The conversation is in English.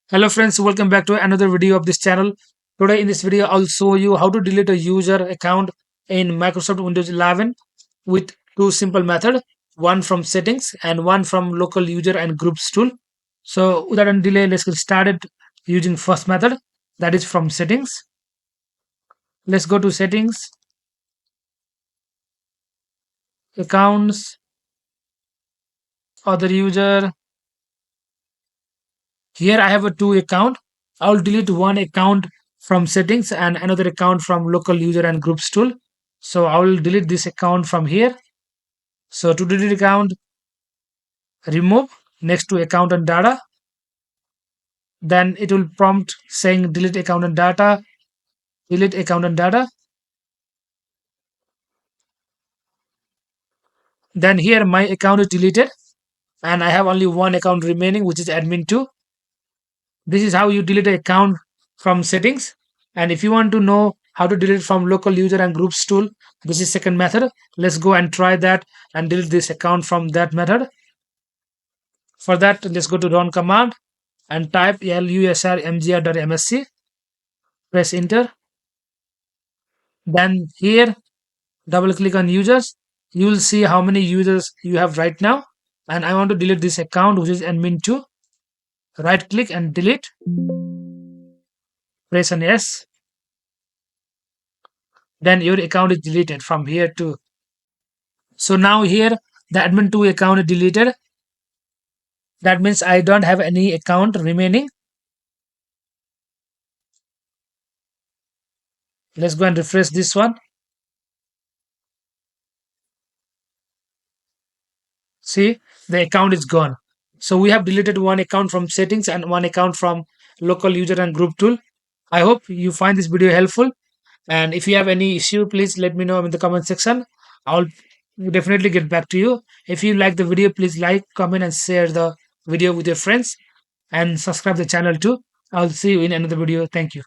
Hello friends, welcome back to another video of this channel. Today in this video I'll show you how to delete a user account in Microsoft Windows 11 with two simple methods, one from settings and one from local user and groups tool. So without any delay, let's get started using first method, that is from settings. Let's go to settings, accounts, other user. Here I have a two account. I'll delete one account from settings and another account from local user and groups tool. So I will delete this account from here. So to delete account, remove next to account and data. Then it will prompt saying delete account and data, delete account and data. Then here my account is deleted and I have only one account remaining, which is admin2. This is how you delete an account from settings. And if you want to know how to delete from local user and groups tool, this is second method. Let's go and try that and delete this account from that method. For that, let's go to run command and type lusrmgr.msc. Press enter. Then here, double click on users. You will see how many users you have right now. And I want to delete this account, which is admin2. Right click and delete. Press on yes. Then your account is deleted from here too. So now here the admin2 account is deleted. That means I don't have any account remaining. Let's go and refresh this one. See, the account is gone. So we have deleted one account from settings and one account from local user and group tool. I hope you find this video helpful. And if you have any issue, please let me know in the comment section. I'll definitely get back to you. If you like the video, please like, comment, and share the video with your friends and subscribe the channel too. I'll see you in another video. Thank you.